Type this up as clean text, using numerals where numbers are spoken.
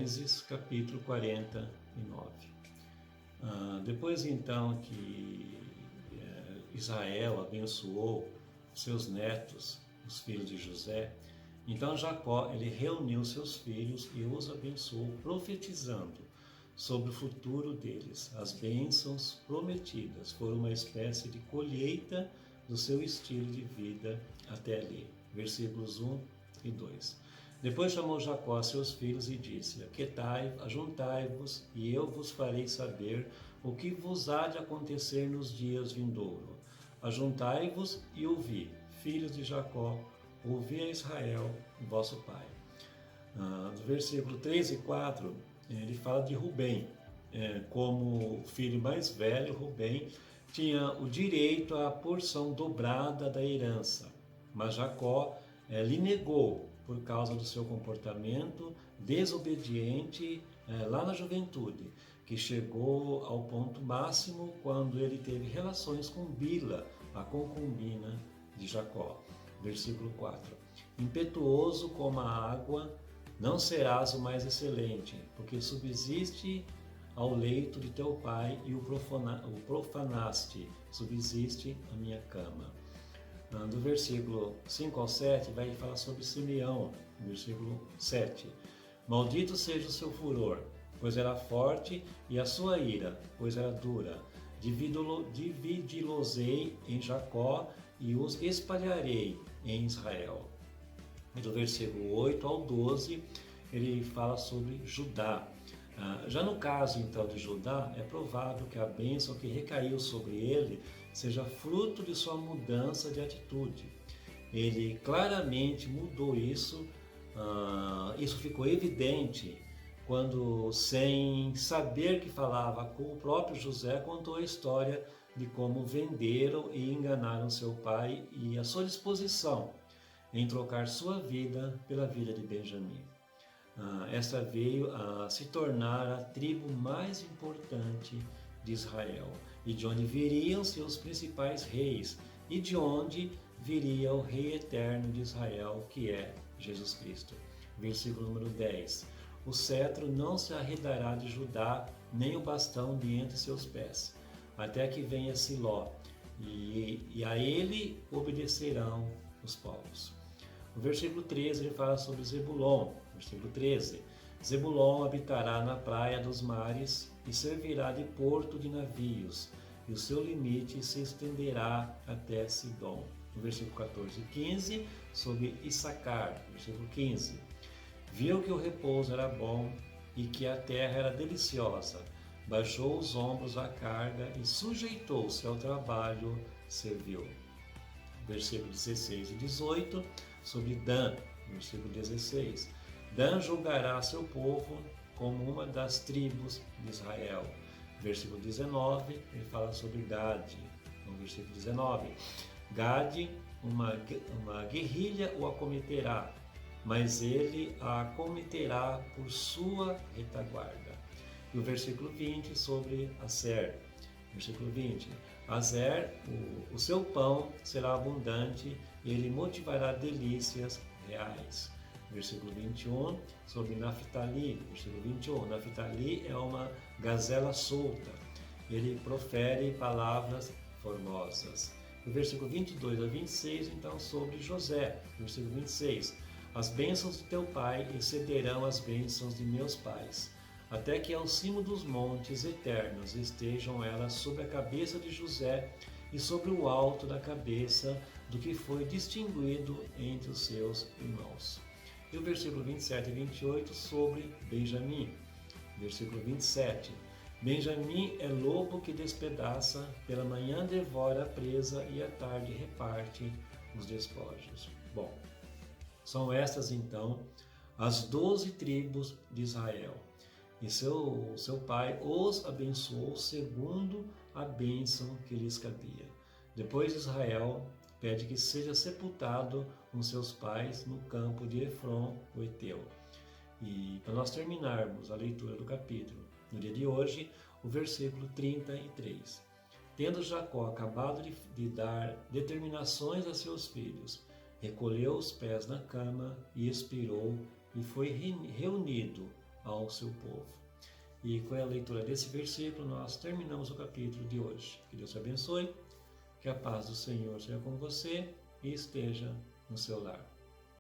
Gênesis capítulo 49. Depois então que Israel abençoou seus netos, os filhos de José, então Jacó ele reuniu seus filhos e os abençoou, profetizando sobre o futuro deles. As bênçãos prometidas foram uma espécie de colheita do seu estilo de vida até ali. Versículos 1 e 2. Depois chamou Jacó a seus filhos e disse: ajuntai-vos, e eu vos farei saber o que vos há de acontecer nos dias vindouros. Ajuntai-vos e ouvi, filhos de Jacó, ouvi a Israel, vosso pai. No versículo 3 e 4, ele fala de Rubem. Como filho mais velho, Rubem tinha o direito à porção dobrada da herança, mas Jacó lhe negou por causa do seu comportamento desobediente lá na juventude, que chegou ao ponto máximo quando ele teve relações com Bila, a concubina de Jacó. Versículo 4. Impetuoso como a água, não serás o mais excelente, porque subsiste ao leito de teu pai e o profanaste, subsiste a minha cama. Do versículo 5 ao 7 vai falar sobre Simeão, versículo 7. Maldito seja o seu furor, pois era forte, e a sua ira, pois era dura. Dividi-los-ei em Jacó e os espalharei em Israel. E do versículo 8 ao 12 ele fala sobre Judá. Já no caso então de Judá, é provável que a bênção que recaiu sobre ele seja fruto de sua mudança de atitude. Ele claramente mudou isso, isso ficou evidente quando, sem saber que falava com o próprio José, contou a história de como venderam e enganaram seu pai e a sua disposição em trocar sua vida pela vida de Benjamim. Esta veio a se tornar a tribo mais importante de Israel, e de onde viriam seus principais reis, e de onde viria o Rei eterno de Israel, que é Jesus Cristo. Versículo número 10. O cetro não se arredará de Judá, nem o bastão de entre seus pés, até que venha Siló, e a ele obedecerão os povos. No versículo 13 ele fala sobre Zebulon. Versículo 13. Zebulon habitará na praia dos mares e servirá de porto de navios, e o seu limite se estenderá até Sidom. No versículo 14 e 15, sobre Issacar. Versículo 15. Viu que o repouso era bom e que a terra era deliciosa. Baixou os ombros à carga e sujeitou-se ao trabalho, serviu. Versículo 16 e 18, sobre Dan. Versículo 16. Dan julgará seu povo como uma das tribos de Israel. Versículo 19, ele fala sobre Gade. No versículo 19. Gade, uma guerrilha o acometerá, mas ele a acometerá por sua retaguarda. E o versículo 20 sobre Aser. Versículo 20. Aser, o seu pão será abundante e ele motivará delícias reais. Versículo 21, sobre Naftali. Versículo 21. Naftali é uma gazela solta. Ele profere palavras formosas. O versículo 22 a 26, então, sobre José. Versículo 26. As bênçãos de teu pai excederão as bênçãos de meus pais, até que ao cimo dos montes eternos estejam elas sobre a cabeça de José e sobre o alto da cabeça do que foi distinguido entre os seus irmãos. E o versículo 27 e 28 sobre Benjamim. Versículo 27. Benjamim é lobo que despedaça, pela manhã devora a presa e à tarde reparte os despojos. Bom, são estas então as 12 tribos de Israel. E seu pai os abençoou segundo a bênção que lhes cabia. Depois Israel pede que seja sepultado com seus pais no campo de Efron, o Eteu. E para nós terminarmos a leitura do capítulo, no dia de hoje, o versículo 33. Tendo Jacó acabado de dar determinações a seus filhos, recolheu os pés na cama e expirou, e foi reunido ao seu povo. E com a leitura desse versículo, nós terminamos o capítulo de hoje. Que Deus te abençoe, que a paz do Senhor seja com você e esteja no seu lar.